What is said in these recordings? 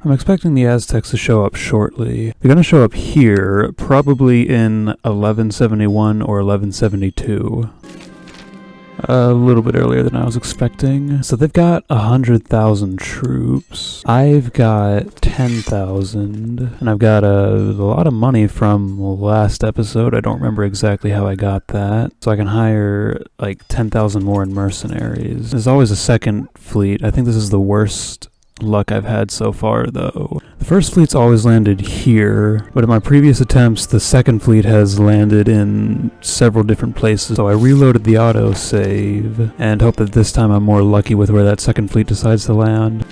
I'm expecting the Aztecs to show up shortly. They're gonna show up here, probably in 1171 or 1172. A little bit earlier than I was expecting. So they've got 100,000 troops. I've got 10,000. And I've got a lot of money from last episode. I don't remember exactly how I got that. So I can hire like 10,000 more in mercenaries. There's always a second fleet. I think this is the worst luck I've had so far, though. The first fleet's always landed here, but in my previous attempts, the second fleet has landed in several different places. So I reloaded the autosave and hope that this time I'm more lucky with where that second fleet decides to land.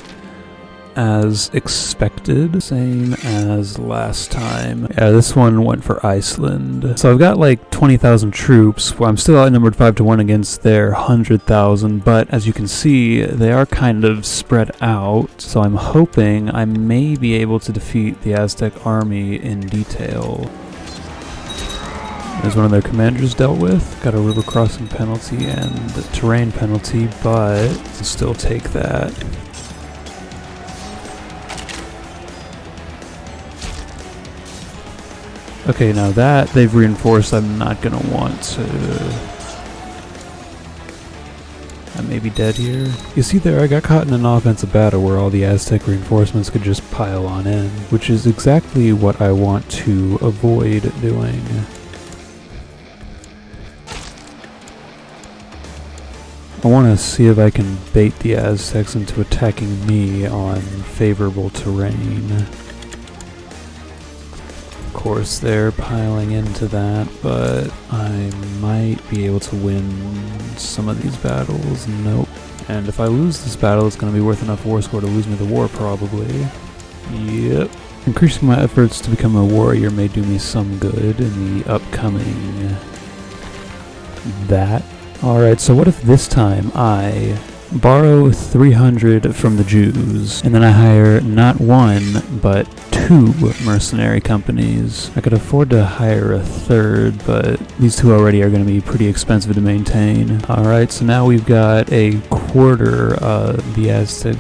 As expected, same as last time. Yeah, this one went for Iceland. So I've got like 20,000 troops. Well, I'm still outnumbered 5-1 against their 100,000, but as you can see, they are kind of spread out. So I'm hoping I may be able to defeat the Aztec army in detail. There's one of their commanders dealt with. Got a river crossing penalty and a terrain penalty, but still take that. Okay, now that they've reinforced, I'm not gonna want to... I may be dead here. You see there, I got caught in an offensive battle where all the Aztec reinforcements could just pile on in, which is exactly what I want to avoid doing. I want to see if I can bait the Aztecs into attacking me on favorable terrain. Of course, they're piling into that, but I might be able to win some of these battles. Nope. And if I lose this battle, it's going to be worth enough war score to lose me the war, probably. Yep. Increasing my efforts to become a warrior may do me some good in the upcoming... that. Alright, so what if this time I borrow 300 from the Jews, and then I hire not one, but 2 mercenary companies. I could afford to hire a third, but these 2 already are going to be pretty expensive to maintain. Alright, so now we've got a quarter of the Aztec.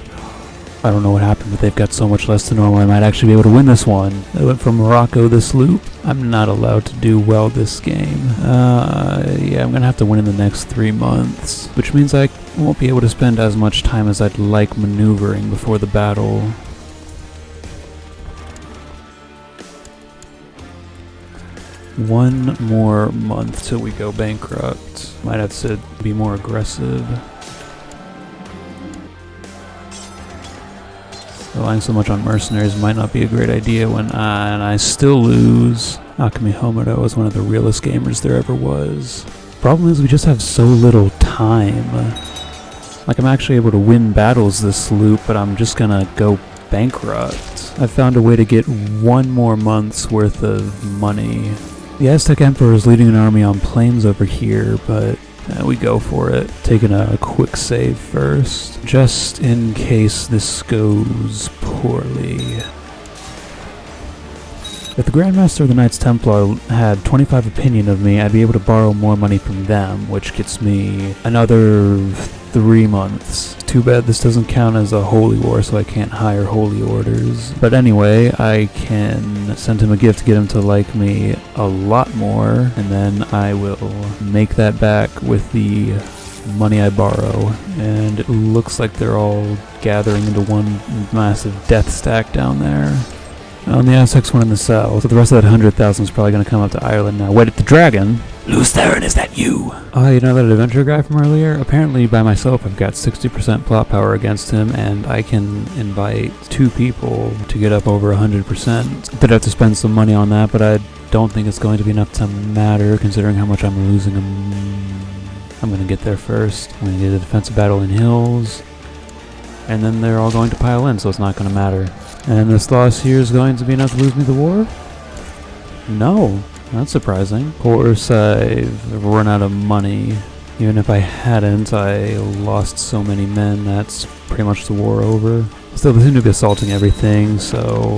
I don't know what happened, but they've got so much less than normal. I might actually be able to win this one. I went from Morocco this loop. I'm not allowed to do well this game. Yeah, I'm going to have to win in the next 3 months, which means I won't be able to spend as much time as I'd like maneuvering before the battle. One more month till we go bankrupt. Might have to be more aggressive. Relying so much on mercenaries might not be a great idea when I still lose. Akemi Homodo is one of the realest gamers there ever was. Problem is we just have so little time. Like, I'm actually able to win battles this loop, but I'm just gonna go bankrupt. I found a way to get 1 more month's worth of money. The Aztec Emperor is leading an army on plains over here, but we go for it. Taking a quick save first, just in case this goes poorly. If the Grandmaster of the Knights Templar had 25 opinion of me, I'd be able to borrow more money from them, which gets me another 3 months. Too bad this doesn't count as a holy war, so I can't hire holy orders. But anyway, I can send him a gift to get him to like me a lot more, and then I will make that back with the money I borrow. And it looks like they're all gathering into one massive death stack down there. And the Aztecs went in the south, so the rest of that 100,000 is probably going to come up to Ireland now. Wait, the dragon! Lutheran, is that you? Oh, you know that adventure guy from earlier? Apparently by myself I've got 60% plot power against him, and I can invite 2 people to get up over 100%. Did have to spend some money on that, but I don't think it's going to be enough to matter, considering how much I'm losing him. I'm going to get there first. I'm going to get a defensive battle in hills, and then they're all going to pile in, so it's not going to matter. And this loss here is going to be enough to lose me the war? No. That's surprising. Of course, I've run out of money. Even if I hadn't, I lost so many men, that's pretty much the war over. Still, they seem to be assaulting everything, so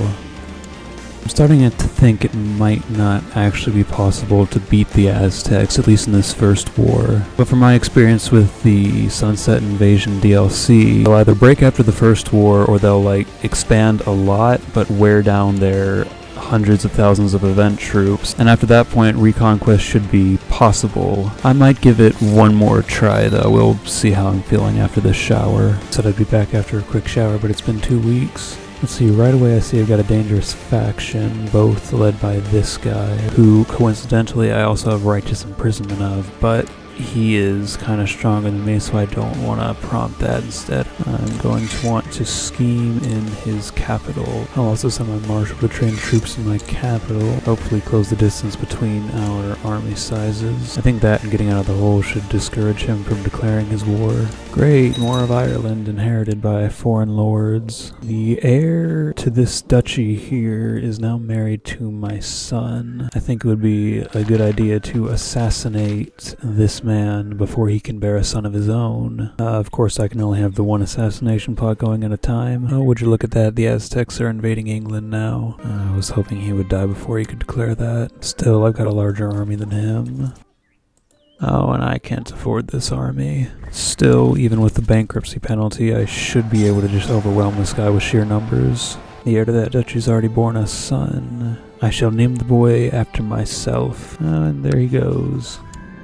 I'm starting to think it might not actually be possible to beat the Aztecs, at least in this first war. But from my experience with the Sunset Invasion DLC, they'll either break after the first war, or they'll like expand a lot, but wear down their hundreds of thousands of event troops, and after that point reconquest should be possible. I might give it one more try though, we'll see how I'm feeling after this shower. Said I'd be back after a quick shower, but it's been 2 weeks. Let's see, right away I see I've got a dangerous faction, both led by this guy, who coincidentally I also have righteous imprisonment of, but he is kind of stronger than me, so I don't want to prompt that. Instead, I'm going to want to scheme in his capital. I'll also send my marshal to train troops in my capital, hopefully close the distance between our army sizes. I think that and getting out of the hole should discourage him from declaring his war. Great, more of Ireland inherited by foreign lords. The heir to this duchy here is now married to my son. I think it would be a good idea to assassinate this man before he can bear a son of his own. Of course, I can only have the one assassination plot going at a time. Oh, would you look at that, the Aztecs are invading England now. I was hoping he would die before he could declare that. Still, I've got a larger army than him. Oh, and I can't afford this army. Still, even with the bankruptcy penalty, I should be able to just overwhelm this guy with sheer numbers. The heir to that duchy's already born a son. I shall name the boy after myself. And there he goes.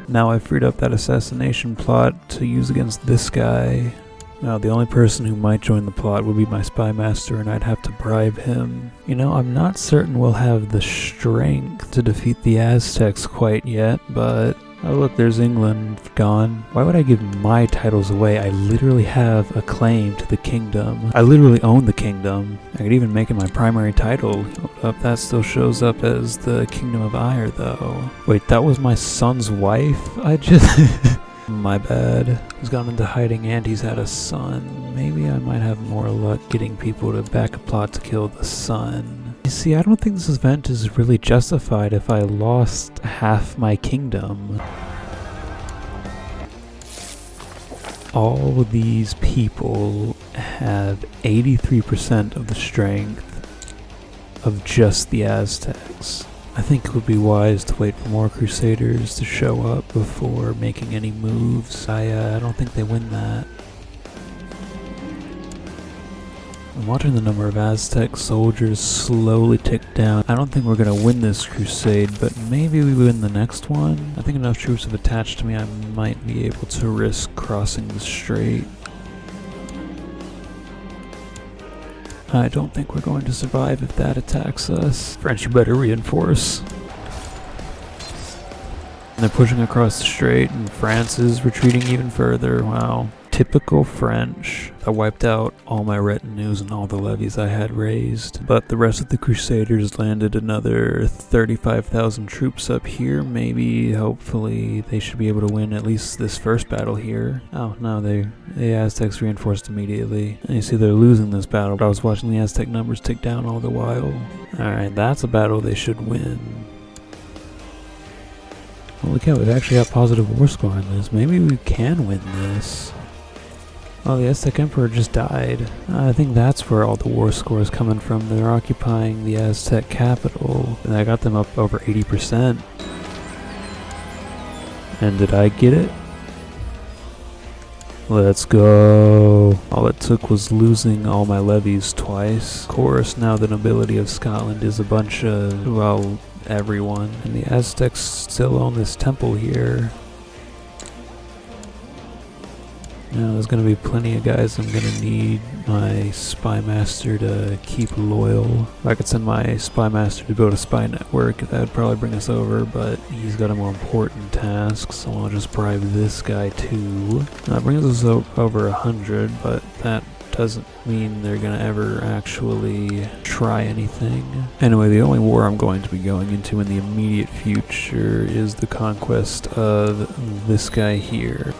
Now I've freed up that assassination plot to use against this guy. Now the only person who might join the plot would be my spy master, and I'd have to bribe him. You know, I'm not certain we'll have the strength to defeat the Aztecs quite yet, but... Oh look, there's England gone. Why would I give my titles away? I literally have a claim to the kingdom. I literally own the kingdom. I could even make it my primary title. Hold up, that still shows up as the Kingdom of Ire though. Wait, that was my son's wife? I just... My bad. He's gone into hiding and he's had a son. Maybe I might have more luck getting people to back a plot to kill the son. You see, I don't think this event is really justified if I lost half my kingdom. All these people have 83% of the strength of just the Aztecs. I think it would be wise to wait for more Crusaders to show up before making any moves. I don't think they win that. I'm watching the number of Aztec soldiers slowly tick down. I don't think we're gonna win this crusade, but maybe we win the next one. I think enough troops have attached to me, I might be able to risk crossing the strait. I don't think we're going to survive if that attacks us. French, you better reinforce. And they're pushing across the strait, and France is retreating even further. Wow. Typical French. I wiped out all my retinues and all the levies I had raised, but the rest of the Crusaders landed another 35,000 troops up here. Maybe, hopefully, they should be able to win at least this first battle here. Oh, no, the Aztecs reinforced immediately. And you see they're losing this battle, but I was watching the Aztec numbers tick down all the while. Alright, that's a battle they should win. Well, look how we've actually got positive war score on this. Maybe we can win this. Oh, the Aztec Emperor just died. I think that's where all the war score is coming from. They're occupying the Aztec capital, and I got them up over 80%. And did I get it? Let's go. All it took was losing all my levies twice. Of course, now the nobility of Scotland is a bunch of, well, everyone. And the Aztecs still own this temple here. Now there's going to be plenty of guys I'm going to need my spy master to keep loyal. If I could send my spy master to build a spy network, that would probably bring us over, but he's got a more important task, so I'll just bribe this guy too. That brings us over 100, but that doesn't mean they're gonna ever actually try anything. Anyway, the only war I'm going to be going into in the immediate future is the conquest of this guy here.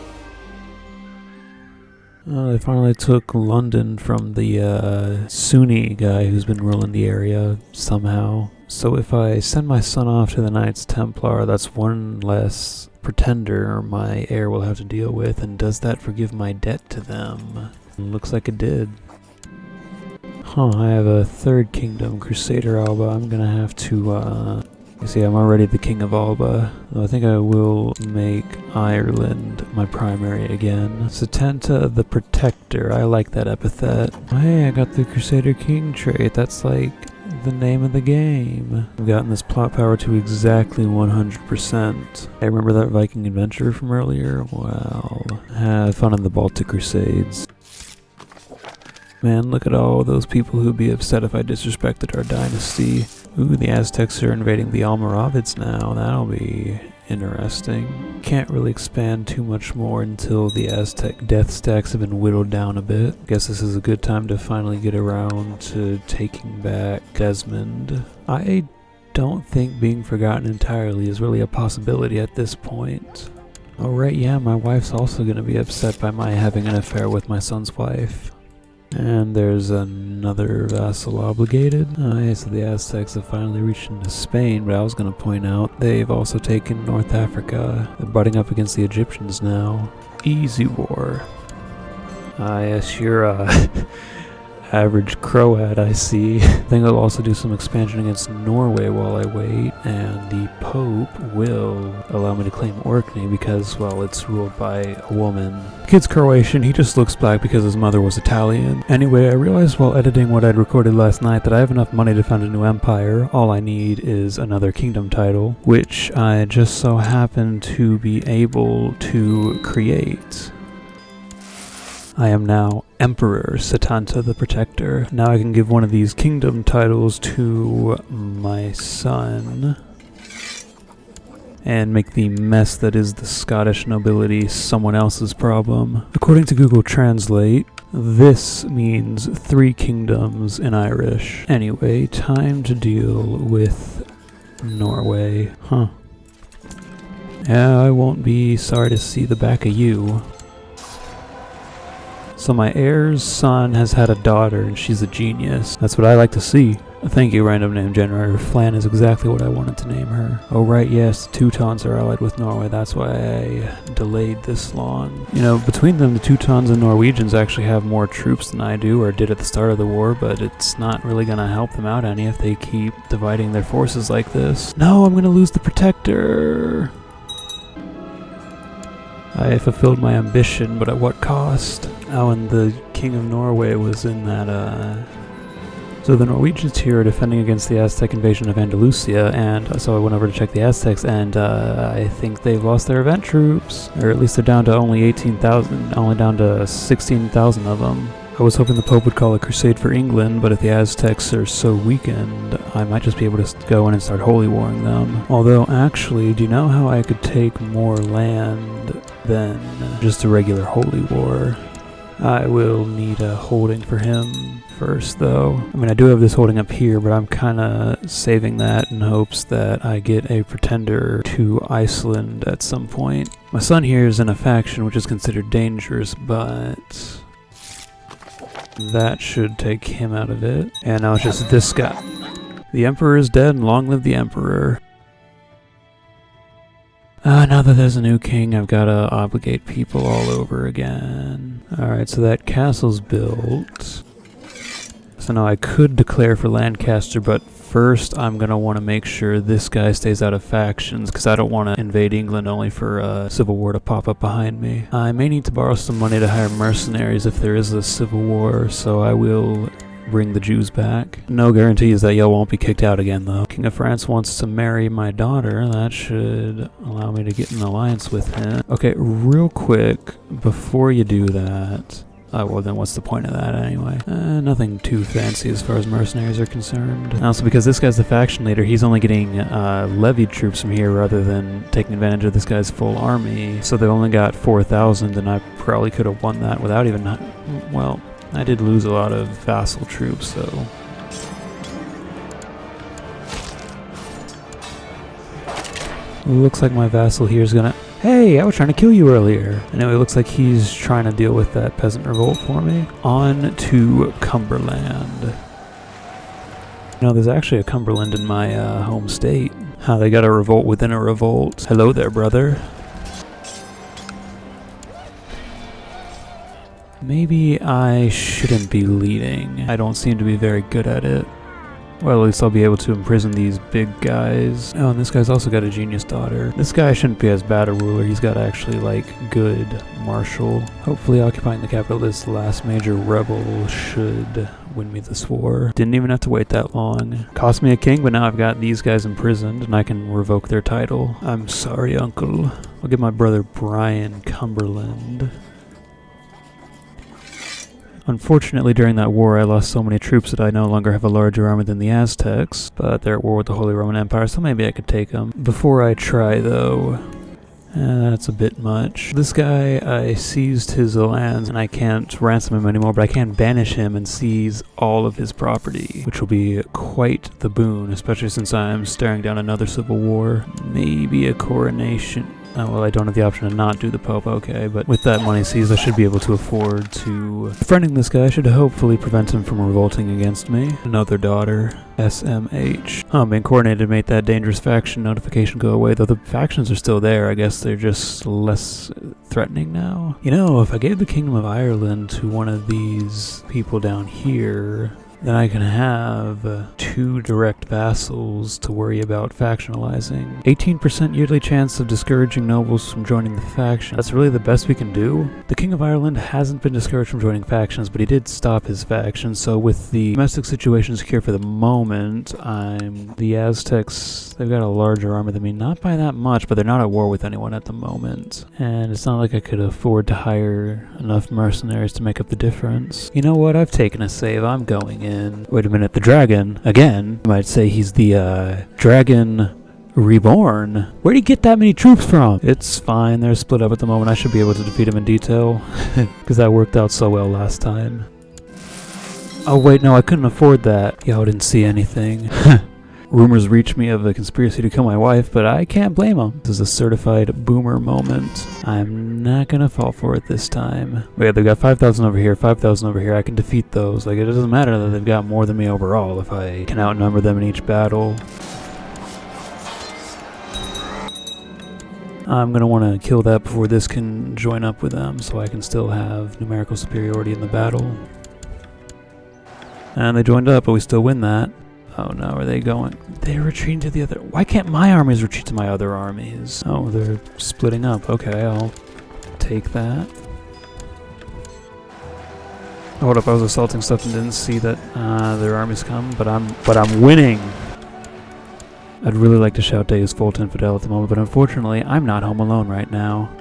They finally took London from the Sunni guy who's been ruling the area somehow. So if I send my son off to the Knights Templar, that's one less pretender my heir will have to deal with, and does that forgive my debt to them? Looks like it did. Huh, I have a third kingdom, Crusader Alba. I'm gonna have to, you see, I'm already the king of Alba. I think I will make Ireland my primary again. Setanta the Protector, I like that epithet. Oh, hey, I got the Crusader King trait. That's like the name of the game. I've gotten this plot power to exactly 100%. I remember that Viking adventure from earlier? Well, have fun in the Baltic Crusades. Man, look at all those people who'd be upset if I disrespected our dynasty. Ooh, the Aztecs are invading the Almoravids now. That'll be interesting. Can't really expand too much more until the Aztec death stacks have been whittled down a bit. Guess this is a good time to finally get around to taking back Desmond. I don't think being forgotten entirely is really a possibility at this point. Oh right, yeah, my wife's also gonna be upset by my having an affair with my son's wife. And there's another vassal obligated. Oh yeah, so the Aztecs have finally reached into Spain, but I was going to point out they've also taken North Africa. They're butting up against the Egyptians now. Easy war. Yes, you're average Croat, I see. I think I'll also do some expansion against Norway while I wait, and the Pope will allow me to claim Orkney because, well, it's ruled by a woman. The kid's Croatian, he just looks black because his mother was Italian. Anyway, I realized while editing what I'd recorded last night that I have enough money to found a new empire. All I need is another kingdom title, which I just so happen to be able to create. I am now Emperor Setanta the Protector. Now I can give one of these kingdom titles to my son and make the mess that is the Scottish nobility someone else's problem. According to Google Translate, this means 3 kingdoms in Irish. Anyway, time to deal with Norway. Huh. Yeah, I won't be sorry to see the back of you. So my heir's son has had a daughter, and she's a genius. That's what I like to see. Thank you, random name generator. Flan is exactly what I wanted to name her. Oh right, yes, the Teutons are allied with Norway. That's why I delayed this long. You know, between them, the Teutons and Norwegians actually have more troops than I do, or did at the start of the war, but it's not really gonna help them out any if they keep dividing their forces like this. No, I'm gonna lose the Protector! I fulfilled my ambition, but at what cost? Oh, and the King of Norway was in that, So the Norwegians here are defending against the Aztec invasion of Andalusia, and so I went over to check the Aztecs, and I think they've lost their event troops. Or at least they're down to only 18,000, only down to 16,000 of them. I was hoping the Pope would call a crusade for England, but if the Aztecs are so weakened, I might just be able to go in and start holy warring them. Although, actually, do you know how I could take more land than just a regular holy war? I will need a holding for him first, though. I mean, I do have this holding up here, but I'm kind of saving that in hopes that I get a pretender to Iceland at some point. My son here is in a faction which is considered dangerous, but that should take him out of it. And now it's just this guy. The Emperor is dead, and long live the Emperor. Now that there's a new king, I've got to obligate people all over again. Alright, so that castle's built. So now I could declare for Lancaster, but first I'm going to want to make sure this guy stays out of factions, because I don't want to invade England only for a civil war to pop up behind me. I may need to borrow some money to hire mercenaries if there is a civil war, so I will bring the Jews back. No guarantees that y'all won't be kicked out again, though. King of France wants to marry my daughter. That should allow me to get an alliance with him. Okay, real quick, before you do that... well then what's the point of that anyway? Nothing too fancy as far as mercenaries are concerned. Also, because this guy's the faction leader, he's only getting levied troops from here rather than taking advantage of this guy's full army. So they've only got 4,000, and I probably could have won that without even... well... I did lose a lot of vassal troops, so... Looks like my vassal here is gonna... Hey, I was trying to kill you earlier! Anyway, it looks like he's trying to deal with that peasant revolt for me. On to Cumberland. You know, there's actually a Cumberland in my home state. How they got a revolt within a revolt. Hello there, brother. Maybe I shouldn't be leading. I don't seem to be very good at it. Well, at least I'll be able to imprison these big guys. Oh, and this guy's also got a genius daughter. This guy shouldn't be as bad a ruler. He's got actually, like, good marshal. Hopefully occupying the capital of this last major rebel should win me this war. Didn't even have to wait that long. Cost me a king, but now I've got these guys imprisoned, and I can revoke their title. I'm sorry, uncle. I'll give my brother Brian Cumberland. Unfortunately, during that war, I lost so many troops that I no longer have a larger army than the Aztecs, but they're at war with the Holy Roman Empire, so maybe I could take them. Before I try, though, that's a bit much. This guy, I seized his lands, and I can't ransom him anymore, but I can banish him and seize all of his property, which will be quite the boon, especially since I'm staring down another civil war. Maybe a coronation. Oh, well, I don't have the option to not do the Pope, okay, but with that money seized, I should be able to afford to... Befriending this guy should hopefully prevent him from revolting against me. Another daughter, SMH. Oh, being coronated made that dangerous faction notification go away, though the factions are still there. I guess they're just less threatening now. You know, if I gave the Kingdom of Ireland to one of these people down here, then I can have 2 direct vassals to worry about factionalizing. 18% yearly chance of discouraging nobles from joining the faction. That's really the best we can do. The King of Ireland hasn't been discouraged from joining factions, but he did stop his faction, so with the domestic situation secure for the moment, the Aztecs, they've got a larger army than me. Not by that much, but they're not at war with anyone at the moment. And it's not like I could afford to hire enough mercenaries to make up the difference. You know what? I've taken a save. I'm going in. Wait a minute, the dragon, again, you might say he's the, dragon reborn. Where'd he get that many troops from? It's fine, they're split up at the moment. I should be able to defeat him in detail, because that worked out so well last time. Oh wait, no, I couldn't afford that. Yo, I didn't see anything. Rumors reach me of a conspiracy to kill my wife, but I can't blame them. This is a certified boomer moment. I'm not gonna fall for it this time. But yeah, they've got 5,000 over here, 5,000 over here. I can defeat those. Like, it doesn't matter that they've got more than me overall if I can outnumber them in each battle. I'm gonna want to kill that before this can join up with them, so I can still have numerical superiority in the battle. And they joined up, but we still win that. Oh no, are they going? They're retreating to the other... Why can't my armies retreat to my other armies? Oh, they're splitting up. Okay, I'll take that. Hold up, I was assaulting stuff and didn't see that their armies come, but I'm winning! I'd really like to shout Deus Vult Infidel at the moment, but unfortunately, I'm not home alone right now.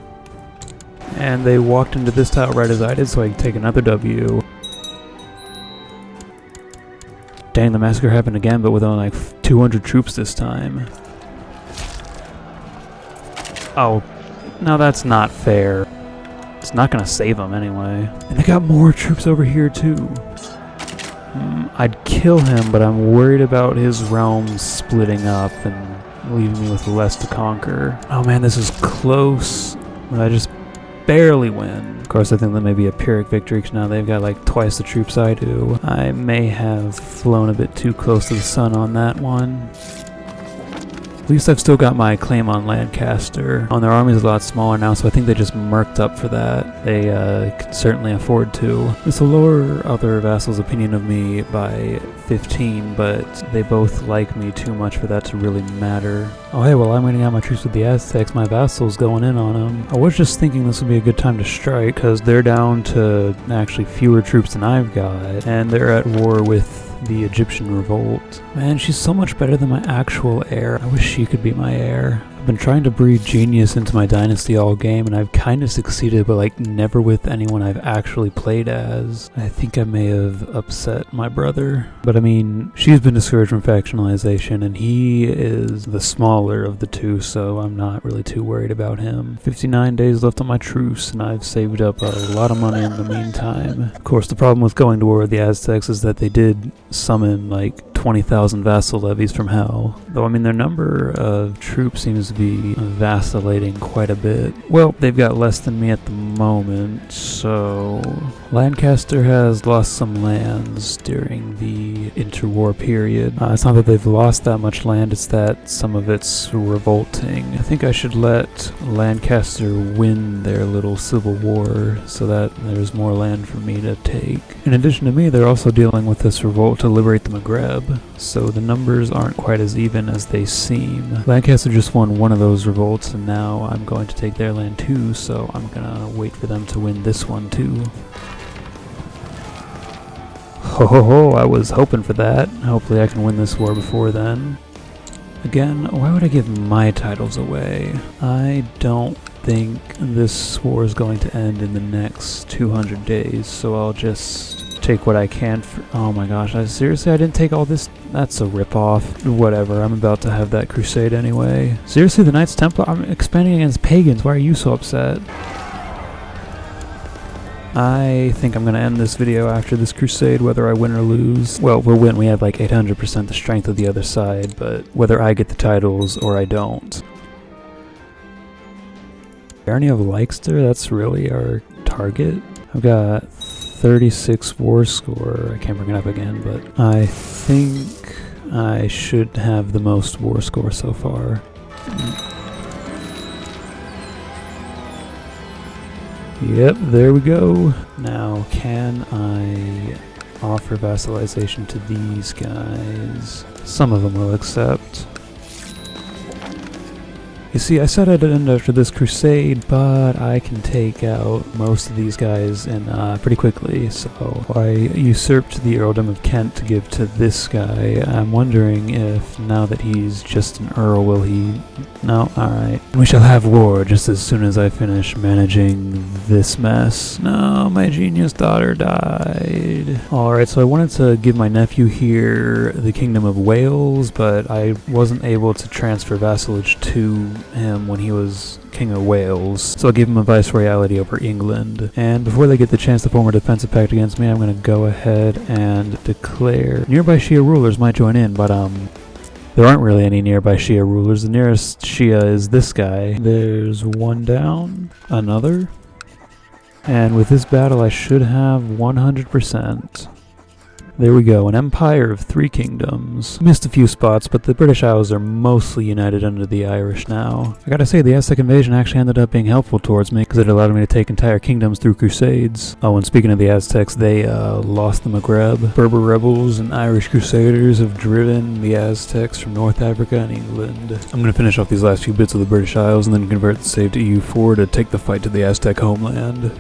And they walked into this tile right as I did, so I can take another W. Dang, the massacre happened again, but with only like 200 troops this time. Oh, no, that's not fair. It's not gonna save them anyway. And they got more troops over here too. I'd kill him, but I'm worried about his realm splitting up and leaving me with less to conquer. Oh man, this is close, but I just barely win. Of course, I think that may be a Pyrrhic victory, because now they've got like twice the troops I do. I may have flown a bit too close to the sun on that one. At least I've still got my claim on Lancaster. Oh, their army's a lot smaller now, so I think they just murked up for that. They can certainly afford to. This will lower other vassals' opinion of me by 15, but they both like me too much for that to really matter. Oh hey, well I'm waiting out my troops with the Aztecs. My vassal's going in on them. I was just thinking this would be a good time to strike, because they're down to actually fewer troops than I've got, and they're at war with the Egyptian revolt. Man, she's so much better than my actual heir. I wish she could be my heir. I've been trying to breed genius into my dynasty all game, and I've kind of succeeded, but like never with anyone I've actually played as. I think I may have upset my brother. But I mean, she's been discouraged from factionalization, and he is the smaller of the two, so I'm not really too worried about him. 59 days left on my truce, and I've saved up a lot of money in the meantime. Of course, the problem with going to war with the Aztecs is that they did summon like 20,000 vassal levies from hell. Though, I mean, their number of troops seems to be vacillating quite a bit. Well, they've got less than me at the moment, so... Lancaster has lost some lands during the interwar period. It's not that they've lost that much land, it's that some of it's revolting. I think I should let Lancaster win their little civil war so that there's more land for me to take. In addition to me, they're also dealing with this revolt to liberate the Maghreb, so the numbers aren't quite as even as they seem. Lancaster just won one of those revolts, and now I'm going to take their land too, so I'm gonna wait for them to win this one too. Ho ho ho, I was hoping for that. Hopefully I can win this war before then. Again, why would I give my titles away? I don't think this war is going to end in the next 200 days, so I'll just take what I can for— oh my gosh, seriously, I didn't take all this? That's a ripoff. Whatever, I'm about to have that crusade anyway. Seriously, the Knights Templar? I'm expanding against pagans, why are you so upset? I think I'm going to end this video after this crusade, whether I win or lose. Well, we'll win, we have like 800% the strength of the other side, but whether I get the titles or I don't. Barony of Leicester, that's really our target. I've got 36 war score, I can't bring it up again, but I think I should have the most war score so far. Yep, there we go. Now, can I offer vassalization to these guys? Some of them will accept. You see, I said I'd end after this crusade, but I can take out most of these guys in pretty quickly, so I usurped the earldom of Kent to give to this guy. I'm wondering if, now that he's just an earl, will he— no? Alright. We shall have war just as soon as I finish managing this mess. No, my genius daughter died. Alright, so I wanted to give my nephew here the Kingdom of Wales, but I wasn't able to transfer vassalage to him when he was King of Wales, so I'll give him a viceroyalty over England. And before they get the chance to form a defensive pact against me, I'm going to go ahead and declare nearby Shi'a rulers might join in, but there aren't really any nearby Shi'a rulers. The nearest Shi'a is this guy. There's one down, another, and with this battle I should have 100%. There we go, an empire of 3 kingdoms. Missed a few spots, but the British Isles are mostly united under the Irish now. I gotta say, the Aztec invasion actually ended up being helpful towards me, because it allowed me to take entire kingdoms through crusades. Oh, and speaking of the Aztecs, they lost the Maghreb. Berber rebels and Irish crusaders have driven the Aztecs from North Africa and England. I'm gonna finish off these last few bits of the British Isles and then convert the save to EU4 to take the fight to the Aztec homeland.